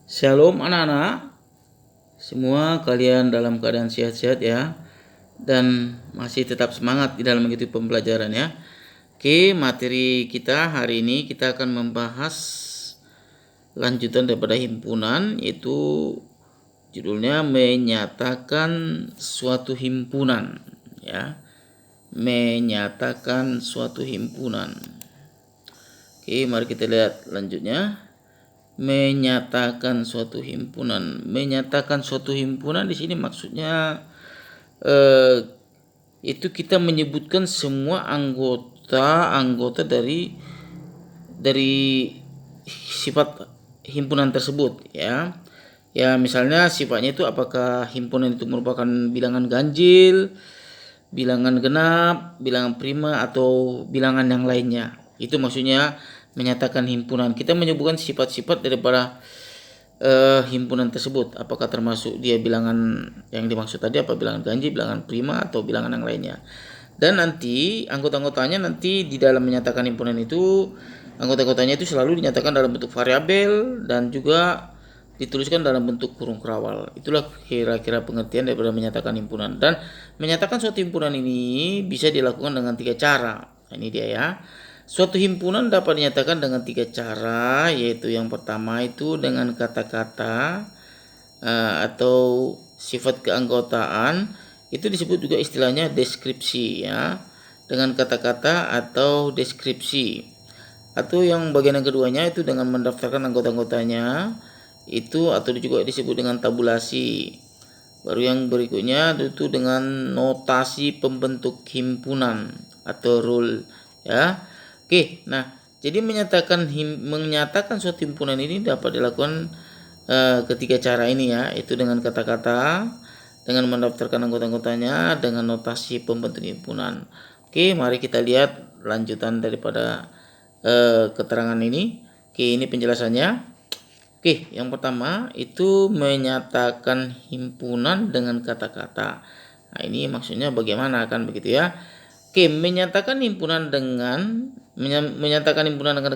Shalom anak-anak, semua kalian dalam keadaan sehat-sehat ya, dan masih tetap semangat di dalam mengikuti pembelajaran ya. Oke, materi kita hari ini kita akan membahas lanjutan daripada himpunan, yaitu judulnya menyatakan suatu himpunan ya. Menyatakan suatu himpunan. Oke, mari kita lihat lanjutnya. Menyatakan suatu himpunan. Menyatakan suatu himpunan di sini maksudnya itu kita menyebutkan semua anggota dari sifat himpunan tersebut ya. Ya, misalnya sifatnya itu apakah himpunan itu merupakan bilangan ganjil, bilangan genap, bilangan prima, atau bilangan yang lainnya. Itu maksudnya menyatakan himpunan. Kita menyebutkan sifat-sifat daripada himpunan tersebut. Apakah termasuk dia bilangan yang dimaksud tadi, apa bilangan ganjil, bilangan prima, atau bilangan yang lainnya. Dan nanti anggota-anggotanya nanti di dalam menyatakan himpunan itu, anggota-anggotanya itu selalu dinyatakan dalam bentuk variabel dan juga dituliskan dalam bentuk kurung kerawal. Itulah kira-kira pengertian daripada menyatakan himpunan. Dan menyatakan suatu himpunan ini bisa dilakukan dengan 3 cara. Nah, ini dia ya. Suatu himpunan dapat dinyatakan dengan 3 cara, yaitu yang pertama itu dengan kata-kata atau sifat keanggotaan. Itu disebut juga istilahnya deskripsi ya, dengan kata-kata atau deskripsi. Atau yang bagian yang keduanya itu dengan mendaftarkan anggota-anggotanya, itu atau juga disebut dengan tabulasi. Baru yang berikutnya itu dengan notasi pembentuk himpunan atau rule ya. Oke, nah jadi menyatakan suatu himpunan ini dapat dilakukan ketiga cara ini ya, itu dengan kata-kata, dengan mendaftarkan anggota-anggotanya, dengan notasi pembentuk himpunan. Oke, mari kita lihat lanjutan daripada keterangan ini. Oke, ini penjelasannya. Oke, yang pertama itu menyatakan himpunan dengan kata-kata. Nah, ini maksudnya bagaimana kan begitu ya. Oke, menyatakan himpunan dengan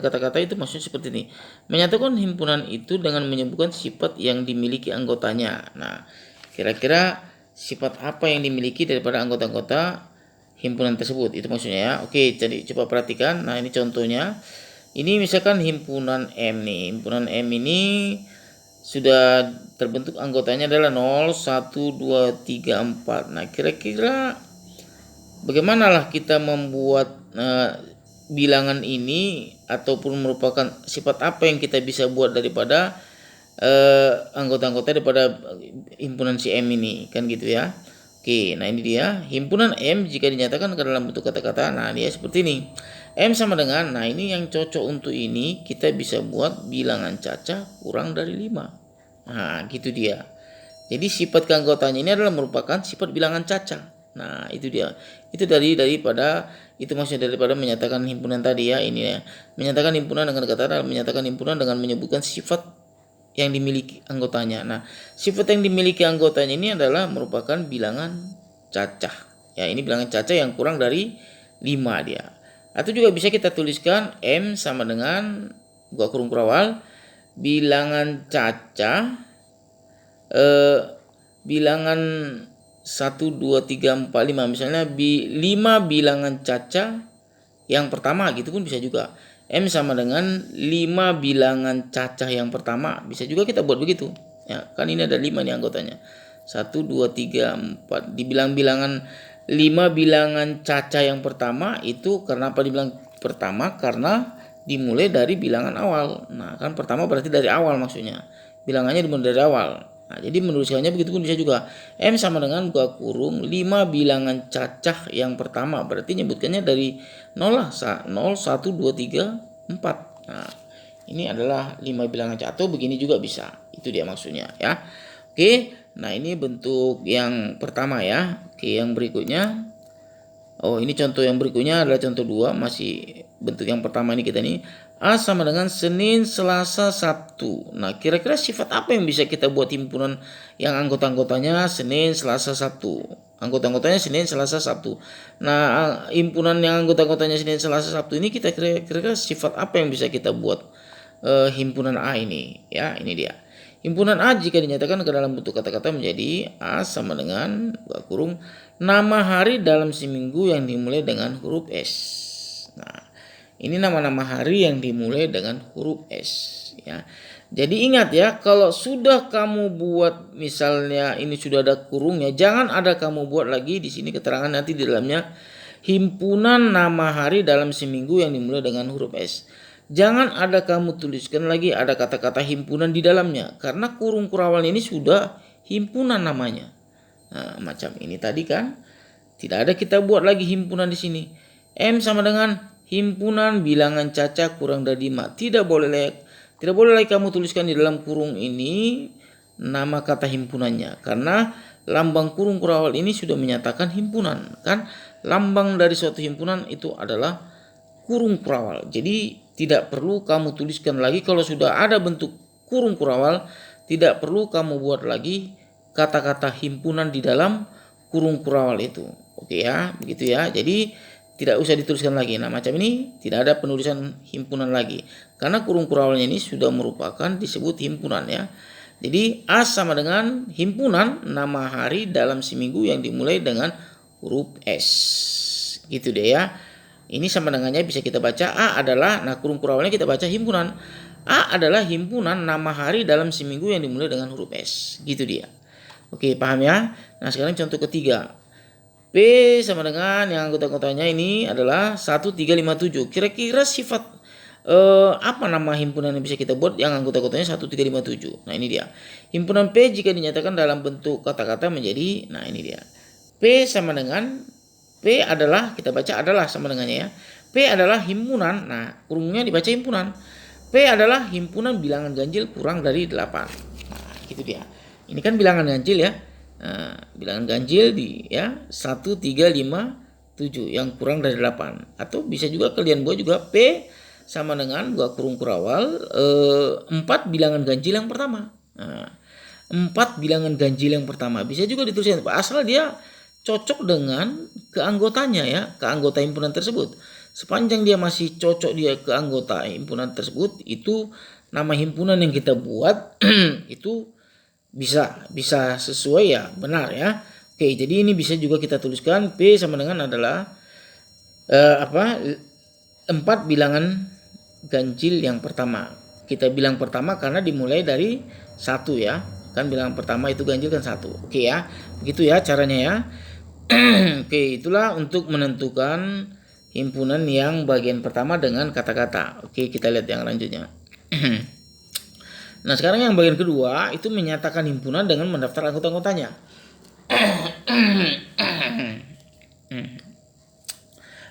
kata-kata itu maksudnya seperti ini. Menyatakan himpunan itu dengan menyebutkan sifat yang dimiliki anggotanya. Nah, kira-kira sifat apa yang dimiliki daripada anggota-anggota himpunan tersebut? Itu maksudnya ya. Oke, jadi coba perhatikan. Nah, ini contohnya. Ini misalkan himpunan M nih. Himpunan M ini sudah terbentuk anggotanya adalah 0, 1, 2, 3, 4. Nah, kira-kira bagaimanalah kita membuat bilangan ini, ataupun merupakan sifat apa yang kita bisa buat daripada anggota-anggota daripada himpunan si M ini, kan gitu ya. Oke, nah ini dia himpunan M jika dinyatakan ke dalam bentuk kata-kata. Nah, dia seperti ini. M sama dengan, nah ini yang cocok untuk ini, kita bisa buat bilangan cacah kurang dari 5. Nah, gitu dia. Jadi sifat keanggotaannya ini adalah merupakan sifat bilangan cacah. Nah, itu dia. Itu itu maksudnya daripada menyatakan himpunan tadi ya, ini ya. Menyatakan himpunan dengan kata-kata, menyatakan himpunan dengan menyebutkan sifat yang dimiliki anggotanya. Nah, sifat yang dimiliki anggotanya ini adalah merupakan bilangan cacah. Ya, ini bilangan cacah yang kurang dari 5 dia. Atau juga bisa kita tuliskan M sama dengan buka kurung kerawal bilangan cacah bilangan 1, 2, 3, 4, 5. Misalnya 5 bilangan cacah yang pertama, gitu pun bisa juga. M sama dengan 5 bilangan cacah yang pertama. Bisa juga kita buat begitu. Ya, kan ini ada 5 nih anggotanya. 1, 2, 3, 4. Dibilang bilangan 5 bilangan cacah yang pertama itu karena apa dibilang pertama? Karena dimulai dari bilangan awal. Nah, kan pertama berarti dari awal maksudnya. Bilangannya dimulai dari awal. Nah, jadi menuliskannya begitu pun bisa juga. M sama dengan buka kurung 5 bilangan cacah yang pertama. Berarti nyebutkannya dari 0 lah. 0, 1, 2, 3, 4. Nah, ini adalah 5 bilangan cacah. Atau begini juga bisa. Itu dia maksudnya ya. Oke, nah ini bentuk yang pertama ya. Oke, yang berikutnya. Oh, ini contoh yang berikutnya adalah contoh 2. Masih bentuk yang pertama ini kita nih. A sama dengan Senin, Selasa, Sabtu. Nah, kira-kira sifat apa yang bisa kita buat himpunan yang anggota-anggotanya Senin, Selasa, Sabtu? Anggota-anggotanya Senin, Selasa, Sabtu. Nah, himpunan yang anggota-anggotanya Senin, Selasa, Sabtu ini kita kira-kira sifat apa yang bisa kita buat himpunan A ini? Ya, ini dia. Himpunan A jika dinyatakan ke dalam bentuk kata-kata menjadi A sama dengan buka kurung nama hari dalam seminggu yang dimulai dengan huruf S. Nah, ini nama-nama hari yang dimulai dengan huruf S ya. Jadi ingat ya, kalau sudah kamu buat misalnya ini sudah ada kurungnya, jangan ada kamu buat lagi di sini keterangan nanti di dalamnya himpunan nama hari dalam seminggu yang dimulai dengan huruf S. Jangan ada kamu tuliskan lagi ada kata-kata himpunan di dalamnya, karena kurung kurawal ini sudah himpunan namanya. Nah, macam ini tadi kan, tidak ada kita buat lagi himpunan di sini. M sama dengan himpunan bilangan caca kurang dari 5. Tidak boleh lagi kamu tuliskan di dalam kurung ini nama kata himpunannya, karena lambang kurung kurawal ini sudah menyatakan himpunan kan. Lambang dari suatu himpunan itu adalah kurung kurawal. Jadi tidak perlu kamu tuliskan lagi kalau sudah ada bentuk kurung kurawal, tidak perlu kamu buat lagi kata-kata himpunan di dalam kurung kurawal itu. Oke ya, begitu ya. Jadi tidak usah dituliskan lagi. Nah, macam ini tidak ada penulisan himpunan lagi, karena kurung kurawalnya ini sudah merupakan disebut himpunan ya. Jadi A sama dengan himpunan nama hari dalam seminggu yang dimulai dengan huruf S. Gitu deh ya. Ini sama dengannya bisa kita baca A adalah, nah kurung kurawalnya kita baca himpunan. A adalah himpunan nama hari dalam seminggu yang dimulai dengan huruf S. Gitu dia. Oke, paham ya? Nah, sekarang contoh ketiga. P sama dengan yang anggota-anggotanya ini adalah 1357. Kira-kira sifat apa nama himpunan yang bisa kita buat yang anggota-anggotanya 1357. Nah, ini dia. Himpunan P jika dinyatakan dalam bentuk kata-kata menjadi, nah ini dia. P sama dengan, P adalah, kita baca adalah sama dengannya ya. P adalah himpunan, nah kurungnya dibaca himpunan. P adalah himpunan bilangan ganjil kurang dari 8. Nah, gitu dia. Ini kan bilangan ganjil ya. Nah, bilangan ganjil di ya 1, 3, 5, 7 yang kurang dari 8. Atau bisa juga kalian buat juga P sama dengan buka kurung kurawal 4 bilangan ganjil yang pertama. Nah, 4 bilangan ganjil yang pertama bisa juga dituliskan asal dia cocok dengan keanggotanya ya, keanggota himpunan tersebut. Sepanjang dia masih cocok dia ke anggota himpunan tersebut, itu nama himpunan yang kita buat itu bisa sesuai ya, benar ya. Oke, jadi ini bisa juga kita tuliskan P sama dengan adalah 4 bilangan ganjil yang pertama. Kita bilang pertama karena dimulai dari 1 ya. Kan bilangan pertama itu ganjil kan 1. Oke ya. Begitu ya caranya ya. Oke, itulah untuk menentukan himpunan yang bagian pertama dengan kata-kata. Oke, kita lihat yang lanjutnya. Nah, sekarang yang bagian kedua itu menyatakan himpunan dengan mendaftar anggota-anggotanya.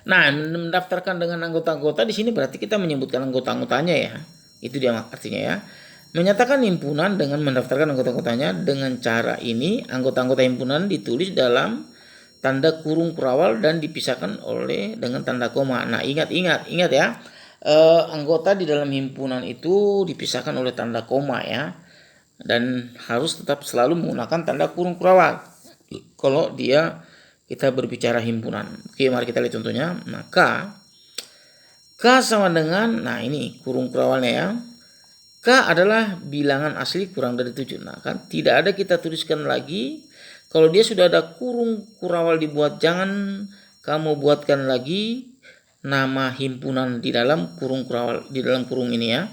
Nah, mendaftarkan dengan anggota-anggota di sini berarti kita menyebutkan anggota-anggotanya ya. Itu dia artinya ya. Menyatakan himpunan dengan mendaftarkan anggota-anggotanya dengan cara ini, anggota-anggota himpunan ditulis dalam tanda kurung kurawal dan dipisahkan oleh dengan tanda koma. Nah, ingat ya. Anggota di dalam himpunan itu dipisahkan oleh tanda koma ya. Dan harus tetap selalu menggunakan tanda kurung kurawal kalau kita berbicara himpunan. Oke, mari kita lihat contohnya. Maka K sama dengan, nah ini kurung kurawalnya ya. K adalah bilangan asli kurang dari 7. Nah, kan tidak ada kita tuliskan lagi. Kalau dia sudah ada kurung kurawal dibuat, jangan kamu buatkan lagi nama himpunan di dalam kurung kurawal, di dalam kurung ini ya.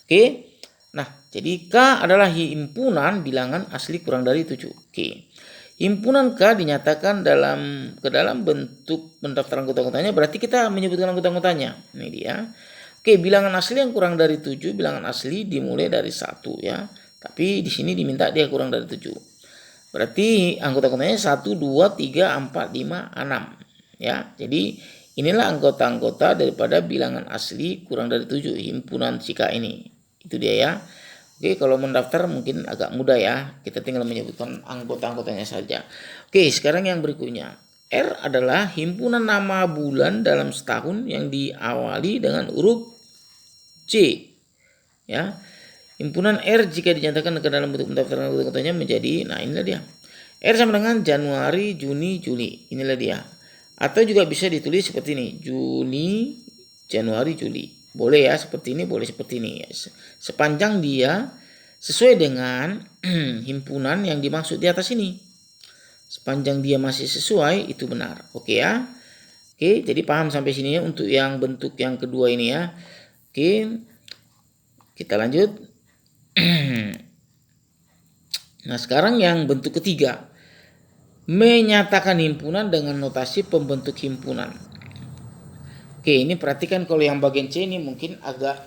Oke. Nah, jadi K adalah himpunan bilangan asli kurang dari 7. Oke. Himpunan K dinyatakan ke dalam bentuk pendaftaran anggota-anggotanya, berarti kita menyebutkan anggota-anggotanya. Ini dia. Oke, bilangan asli yang kurang dari 7, bilangan asli dimulai dari 1 ya. Tapi di sini diminta dia kurang dari 7. Berarti anggota-anggotanya 1, 2, 3, 4, 5, 6 ya. Jadi inilah anggota-anggota daripada bilangan asli kurang dari 7 himpunan Sika ini. Itu dia ya. Oke, kalau mendaftar mungkin agak mudah ya. Kita tinggal menyebutkan anggota-anggotanya saja. Oke, sekarang yang berikutnya. R adalah himpunan nama bulan dalam setahun yang diawali dengan huruf C ya. Himpunan R jika dinyatakan ke dalam bentuk pendaftaran anggota-anggotanya menjadi, nah inilah dia. R sama dengan Januari, Juni, Juli. Inilah dia. Atau juga bisa ditulis seperti ini. Juni, Januari, Juli. Boleh ya seperti ini, boleh seperti ini. Sepanjang dia sesuai dengan himpunan yang dimaksud di atas ini. Sepanjang dia masih sesuai, itu benar. Oke ya. Oke, jadi paham sampai sini ya untuk yang bentuk yang kedua ini ya. Oke, kita lanjut. Nah, sekarang yang bentuk ketiga. Menyatakan himpunan dengan notasi pembentuk himpunan. Oke, ini perhatikan kalau yang bagian C ini mungkin agak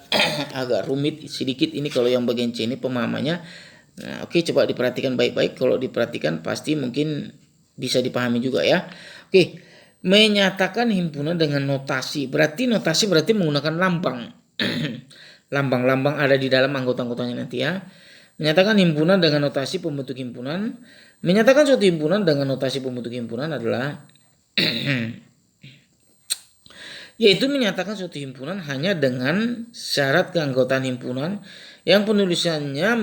agak rumit sedikit ini kalau yang bagian C ini pemahamannya. Nah, oke, coba diperhatikan baik-baik. Kalau diperhatikan pasti mungkin bisa dipahami juga ya. Oke, menyatakan himpunan dengan notasi. Berarti menggunakan lambang. Lambang-lambang ada di dalam anggota-anggotanya nanti ya. Menyatakan himpunan dengan notasi pembentuk himpunan. Menyatakan suatu himpunan dengan notasi pembentuk himpunan adalah yaitu menyatakan suatu himpunan hanya dengan syarat keanggotaan himpunan yang penulisannya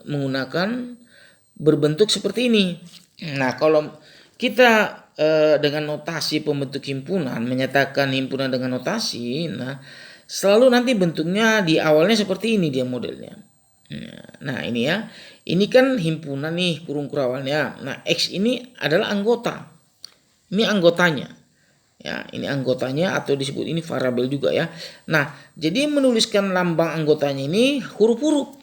menggunakan berbentuk seperti ini. Nah, kalau kita dengan notasi pembentuk himpunan, menyatakan himpunan dengan notasi, nah selalu nanti bentuknya di awalnya seperti ini dia modelnya. Nah, ini ya. Ini kan himpunan nih kurung kurawalnya. Nah, X ini adalah anggota. Ini anggotanya. Ya, ini anggotanya atau disebut ini variabel juga ya. Nah, jadi menuliskan lambang anggotanya ini huruf-huruf.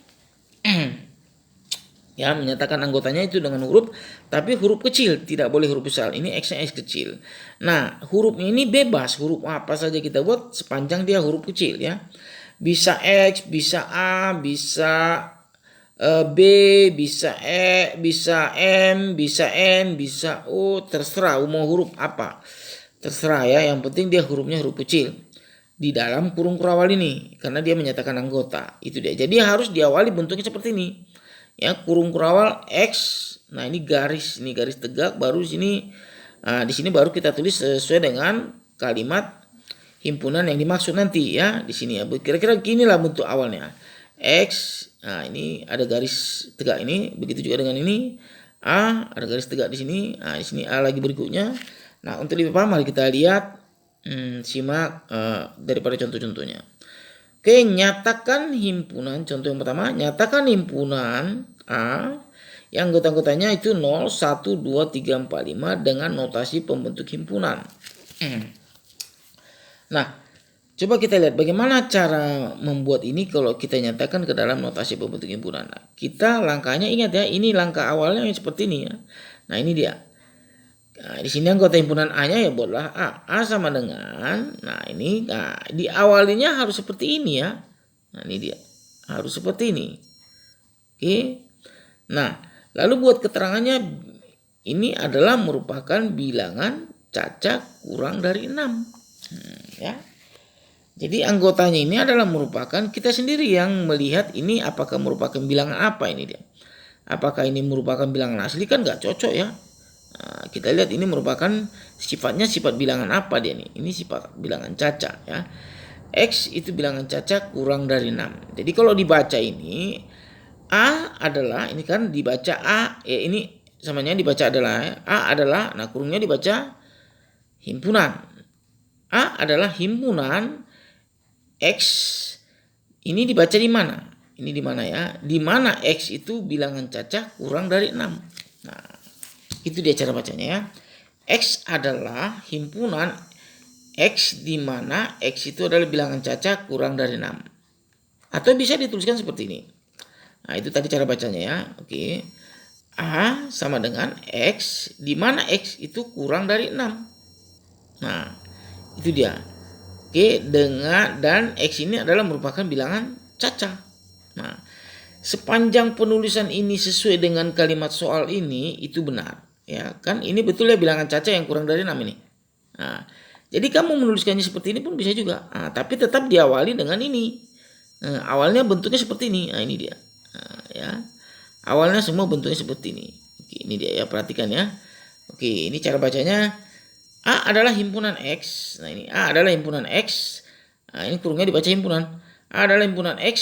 Ya, menyatakan anggotanya itu dengan huruf, tapi huruf kecil, tidak boleh huruf besar. Ini X-nya X kecil. Nah, hurufnya ini bebas, huruf apa saja kita buat sepanjang dia huruf kecil ya. Bisa X, bisa A, bisa B, bisa E, bisa M, bisa N, bisa O, terserah mau huruf apa. Terserah ya, yang penting dia hurufnya huruf kecil di dalam kurung kurawal ini karena dia menyatakan anggota. Itu dia. Jadi harus diawali bentuknya seperti ini. Ya, kurung kurawal X. Nah, ini garis tegak baru di sini baru kita tulis sesuai dengan kalimat himpunan yang dimaksud nanti ya di sini ya. Kira-kira ginilah bentuk awalnya. X. Nah, ini ada garis tegak ini, begitu juga dengan ini. A, ada garis tegak di sini. Nah, di sini A lagi berikutnya. Nah, untuk lebih paham mari kita lihat simak daripada contoh-contohnya. Oke, nyatakan himpunan. Contoh yang pertama, nyatakan himpunan A yang anggota-anggotanya itu 0, 1, 2, 3, 4, 5 dengan notasi pembentuk himpunan. Nah, coba kita lihat bagaimana cara membuat ini kalau kita nyatakan ke dalam notasi pembentuk himpunan. Nah, kita langkahnya ingat ya, ini langkah awalnya seperti ini ya. Nah, ini dia. Nah, di sini anggota himpunan A-nya ya buatlah A. A sama dengan, nah ini, nah diawalinya harus seperti ini ya. Nah, ini dia. Harus seperti ini. Oke. Nah, lalu buat keterangannya ini adalah merupakan bilangan cacat kurang dari 6. Ya. Jadi anggotanya ini adalah merupakan kita sendiri yang melihat ini apakah merupakan bilangan apa ini dia. Apakah ini merupakan bilangan asli kan nggak cocok ya. Nah, kita lihat ini merupakan sifatnya sifat bilangan apa dia nih. Ini sifat bilangan cacat ya. X itu bilangan cacat kurang dari 6. Jadi kalau dibaca ini A adalah ini kan dibaca A ya ini samanya dibaca adalah A adalah nah kurungnya dibaca himpunan. A adalah himpunan X ini dibaca di mana? Ini di mana ya? Di mana X itu bilangan cacat kurang dari 6. Nah, itu dia cara bacanya ya. X adalah himpunan X di mana X itu adalah bilangan cacat kurang dari 6. Atau bisa dituliskan seperti ini. Nah, itu tadi cara bacanya ya. Oke. A sama dengan X di mana X itu kurang dari 6. Nah, itu dia. Oke, dan X ini adalah merupakan bilangan cacat. Nah, sepanjang penulisan ini sesuai dengan kalimat soal ini itu benar. Ya, kan ini betul ya bilangan cacat yang kurang dari 6 ini. Nah, jadi kamu menuliskannya seperti ini pun bisa juga. Nah, tapi tetap diawali dengan ini. Nah, awalnya bentuknya seperti ini. Nah, ini dia. Nah, ya. Awalnya semua bentuknya seperti ini. Oke, ini dia ya, perhatikan ya. Oke, ini cara bacanya. A adalah himpunan X. Nah, ini A adalah himpunan X. Nah, ini kurungnya dibaca himpunan. A adalah himpunan X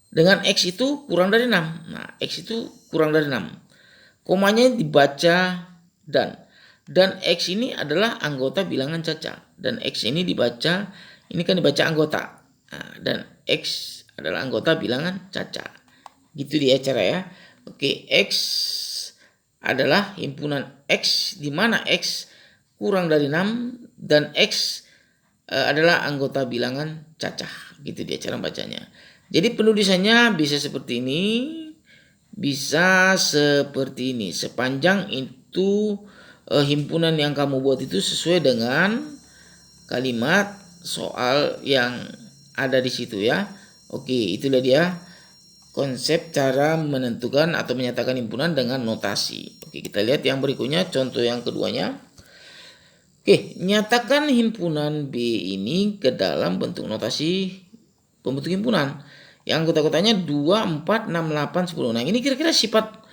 dengan X itu kurang dari 6. Nah, X itu kurang dari 6. Komanya dibaca dan X ini adalah anggota bilangan cacat. Dan X ini dibaca, ini kan dibaca anggota. Nah, dan X adalah anggota bilangan caca. Gitu dia cara ya. Oke, X adalah himpunan X di mana X kurang dari 6 dan X adalah anggota bilangan cacah. Gitu dia cara bacanya. Jadi penulisannya bisa seperti ini, bisa seperti ini. Sepanjang itu himpunan yang kamu buat itu sesuai dengan kalimat soal yang ada di situ ya. Oke, itulah dia konsep cara menentukan atau menyatakan himpunan dengan notasi. Oke, kita lihat yang berikutnya, contoh yang keduanya. Oke, nyatakan himpunan B ini ke dalam bentuk notasi pembentuk himpunan. Yang anggota-anggotanya 2, 4, 6, 8, 10. Nah, ini kira-kira sifat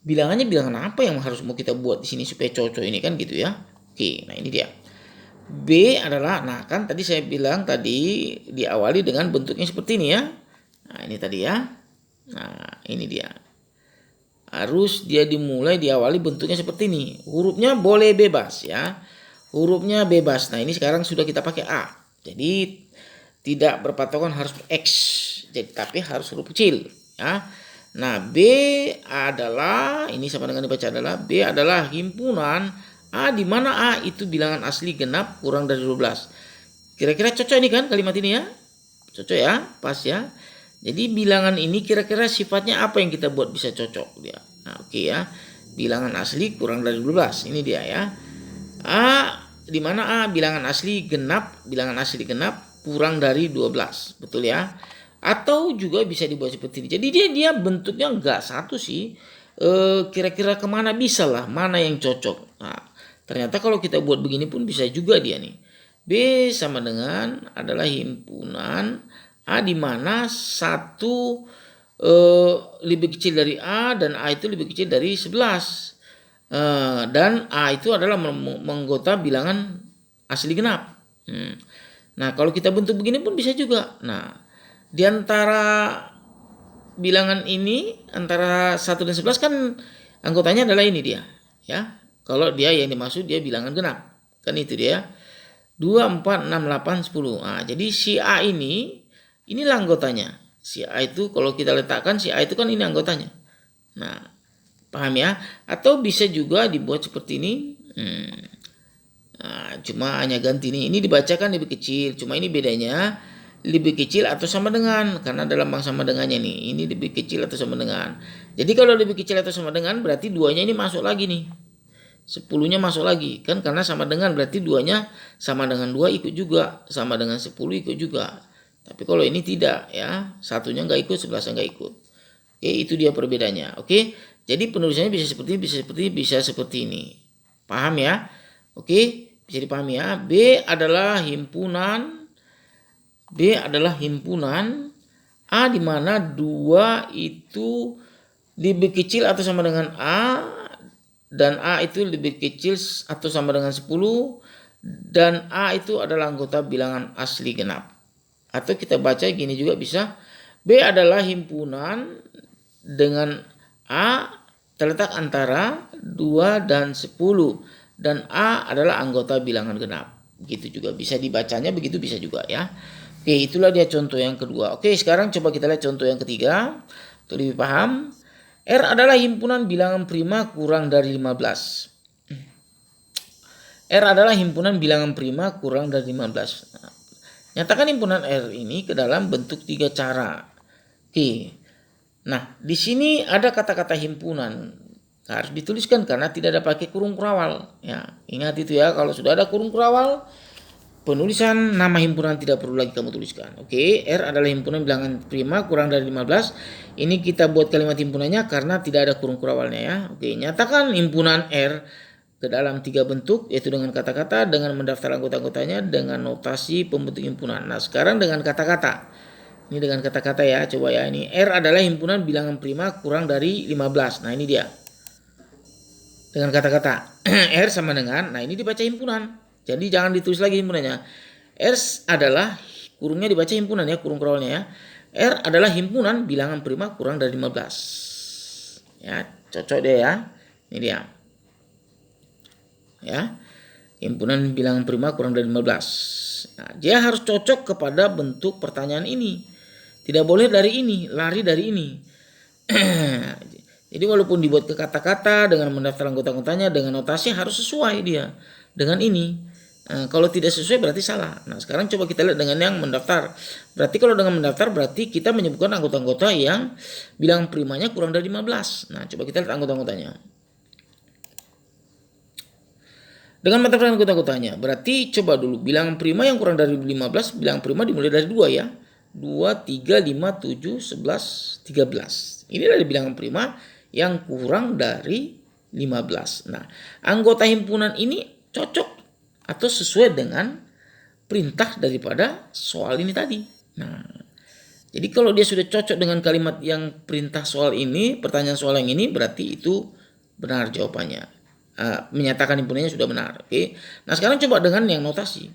bilangannya bilangan apa yang harus mau kita buat di sini supaya cocok ini kan gitu ya. Oke, nah ini dia. B adalah, nah kan tadi saya bilang tadi diawali dengan bentuknya seperti ini ya. Nah, ini tadi ya. Nah, ini dia. Harus dia diawali bentuknya seperti ini. Hurufnya boleh bebas ya. Hurufnya bebas. Nah, ini sekarang sudah kita pakai A. Jadi tidak berpatokan harus X. Jadi tapi harus huruf kecil ya. Nah, B adalah, ini sama dengan dibaca adalah B adalah himpunan A di mana A itu bilangan asli genap kurang dari 12. Kira-kira cocok ini kan kalimat ini ya? Cocok ya? Pas ya? Jadi bilangan ini kira-kira sifatnya apa yang kita buat bisa cocok dia. Nah, oke ya. Bilangan asli kurang dari 12. Ini dia ya. A di mana A bilangan asli genap kurang dari 12. Betul ya? Atau juga bisa dibuat seperti ini. Jadi dia bentuknya enggak satu sih. Kira-kira kemana bisa lah, mana yang cocok. Nah, ternyata kalau kita buat begini pun bisa juga dia nih. B sama dengan adalah himpunan A di mana satu lebih kecil dari A dan A itu lebih kecil dari 11. Dan A itu adalah menganggota bilangan asli genap. Nah, kalau kita bentuk begini pun bisa juga. Nah, di antara bilangan ini antara 1 dan 11 kan anggotanya adalah ini dia ya. Kalau dia yang dimaksud dia bilangan genap. Kan itu dia. 2, 4, 6, 8, 10. Nah, jadi si A inilah anggotanya. Si A itu kalau kita letakkan si A itu kan ini anggotanya. Nah, paham ya? Atau bisa juga dibuat seperti ini. Nah, cuma hanya ganti ini. Ini dibacakan lebih kecil. Cuma ini bedanya lebih kecil atau sama dengan. Karena dalam bank sama dengannya nih. Ini lebih kecil atau sama dengan. Jadi kalau lebih kecil atau sama dengan berarti duanya ini masuk lagi nih. 10-nya masuk lagi. Kan karena sama dengan berarti duanya sama dengan 2 ikut juga. Sama dengan 10 ikut juga. Tapi kalau ini tidak ya. Satunya nggak ikut, 11-nya nggak ikut. Oke, itu dia perbedaannya. Oke. Jadi penulisannya bisa seperti ini. Paham ya? Oke, bisa dipahami ya. B adalah himpunan A di mana 2 itu lebih kecil atau sama dengan A dan A itu lebih kecil atau sama dengan 10 dan A itu adalah anggota bilangan asli genap. Atau kita baca gini juga bisa. B adalah himpunan dengan A terletak antara 2 dan 10 dan A adalah anggota bilangan genap. Gitu juga bisa dibacanya, begitu bisa juga ya. Oke, itulah dia contoh yang kedua. Oke, sekarang coba kita lihat contoh yang ketiga untuk lebih paham. R adalah himpunan bilangan prima kurang dari 15. R adalah himpunan bilangan prima kurang dari 15. Nah, nyatakan himpunan R ini ke dalam bentuk 3 cara. Oke. Nah, di sini ada kata-kata himpunan. Harus dituliskan karena tidak ada pakai kurung kurawal. Ya, ingat itu ya, kalau sudah ada kurung kurawal, penulisan nama himpunan tidak perlu lagi kamu tuliskan. Oke, R adalah himpunan bilangan prima kurang dari 15. Ini kita buat kalimat himpunannya karena tidak ada kurung kurawalnya ya. Oke, nyatakan himpunan R ke dalam 3 bentuk, yaitu dengan kata-kata, dengan mendaftar anggota-anggotanya, dengan notasi pembentuk himpunan. Nah, sekarang dengan kata-kata. Ini dengan kata-kata ya, coba ya. Ini R adalah himpunan bilangan prima kurang dari 15. Nah, ini dia. Dengan kata-kata. R sama dengan, nah ini dibaca himpunan. Jadi jangan ditulis lagi himpunannya. R adalah, kurungnya dibaca himpunan ya, kurung kurawalnya ya. R adalah himpunan bilangan prima kurang dari 15. Ya, cocok deh ya. Ini dia. Ya. Himpunan bilangan prima kurang dari 15. Nah, dia harus cocok kepada bentuk pertanyaan ini. Tidak boleh dari ini, lari dari ini. Jadi walaupun dibuat ke kata-kata dengan mendaftar anggota-anggotanya dengan notasi harus sesuai dia dengan ini. Kalau tidak sesuai berarti salah. Nah sekarang coba kita lihat dengan yang mendaftar. Berarti kalau dengan mendaftar berarti kita menyebutkan anggota-anggota yang bilangan primanya kurang dari 15. Nah coba kita lihat anggota-anggotanya. Dengan mendaftar anggota-anggotanya berarti coba dulu bilangan prima yang kurang dari 15, bilangan prima dimulai dari 2 ya. 2, 3, 5, 7, 11, 13. Ini adalah bilangan prima yang kurang dari 15. Nah anggota himpunan ini cocok atau sesuai dengan perintah daripada soal ini tadi. Nah, jadi kalau dia sudah cocok dengan kalimat yang perintah soal ini, pertanyaan soal yang ini, berarti itu benar jawabannya. Menyatakan himpunannya sudah benar. Oke. Nah, sekarang coba dengan yang notasi.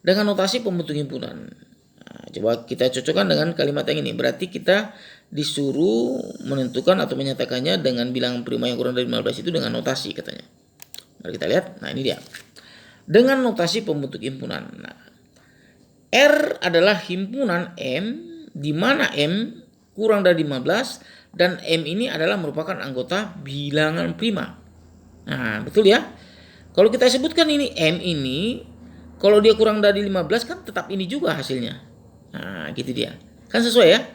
Dengan notasi pembentuk himpunan. Nah, coba kita cocokkan dengan kalimat yang ini. Berarti kita disuruh menentukan atau menyatakannya dengan bilangan prima yang kurang dari 15 itu dengan notasi katanya. Mari kita lihat. Nah, ini dia. Dengan notasi pembentuk himpunan. Nah, R adalah himpunan M di mana M kurang dari 15 dan M ini adalah merupakan anggota bilangan prima. Nah, betul ya? Kalau kita sebutkan ini M ini kalau dia kurang dari 15 kan tetap ini juga hasilnya. Nah, gitu dia. Kan sesuai ya?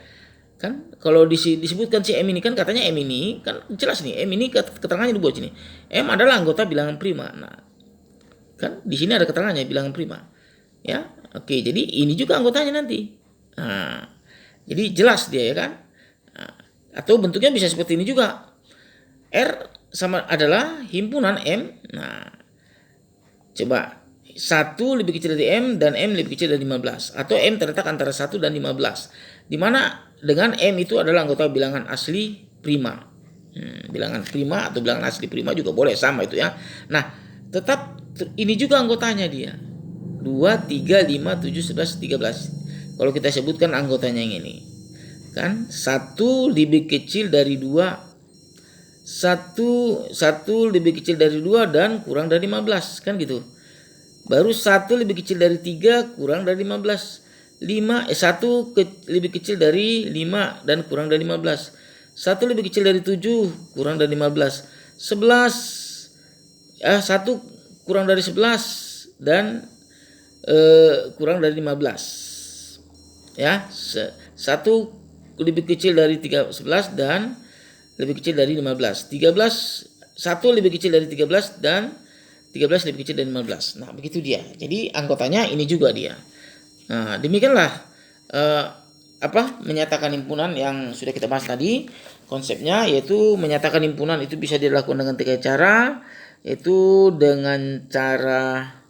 Kan kalau disebutkan si M ini kan katanya M ini kan jelas nih M ini keterangannya dibuat sini. M adalah anggota bilangan prima. Nah, kan di sini ada keterangannya bilangan prima ya. Oke, jadi ini juga anggotanya nanti. Nah, jadi jelas dia ya kan. Nah, atau bentuknya bisa seperti ini juga. R sama adalah himpunan M. Nah, coba 1 lebih kecil dari M dan M lebih kecil dari 15 atau M terletak antara 1 dan 15 di mana dengan M itu adalah anggota bilangan asli prima. Bilangan prima atau bilangan asli prima juga boleh sama itu ya. Nah, tetap ini juga anggotanya dia. 2, 3, 5, 7, 11, 13. Kalau kita sebutkan anggotanya yang ini. Kan 1 lebih kecil dari 2. 1 lebih kecil dari 2 dan kurang dari 15. Kan gitu. Baru 1 lebih kecil dari 3 kurang dari 15. 1 lebih kecil dari 5 dan kurang dari 15. 1 lebih kecil dari 7 kurang dari 15. 1 kurang dari 11 dan kurang dari 15 ya. 1 lebih kecil dari 11 dan lebih kecil dari 15. 1 lebih kecil dari 13 dan 13 lebih kecil dari 15. Nah begitu dia. Jadi anggotanya ini juga dia. Nah demikianlah menyatakan himpunan yang sudah kita bahas tadi. Konsepnya yaitu menyatakan himpunan itu bisa dilakukan dengan 3 cara. Itu dengan cara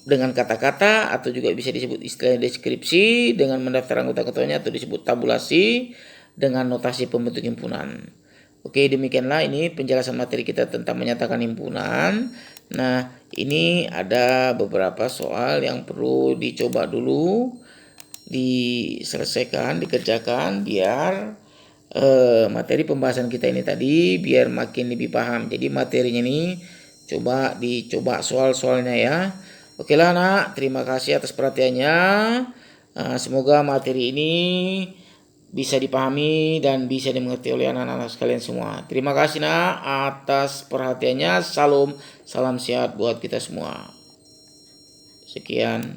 dengan kata-kata atau juga bisa disebut istilah deskripsi, dengan mendaftar anggota-anggotanya atau disebut tabulasi, dengan notasi pembentuk himpunan. Oke, demikianlah ini penjelasan materi kita tentang menyatakan himpunan. Nah, ini ada beberapa soal yang perlu dicoba dulu, diselesaikan, dikerjakan biar materi pembahasan kita ini tadi biar makin lebih paham. Jadi materinya ini dicoba soal-soalnya ya. Oke lah nak, terima kasih atas perhatiannya. Semoga materi ini bisa dipahami dan bisa dimengerti oleh anak-anak sekalian semua. Terima kasih nak atas perhatiannya. Salam sehat buat kita semua. Sekian.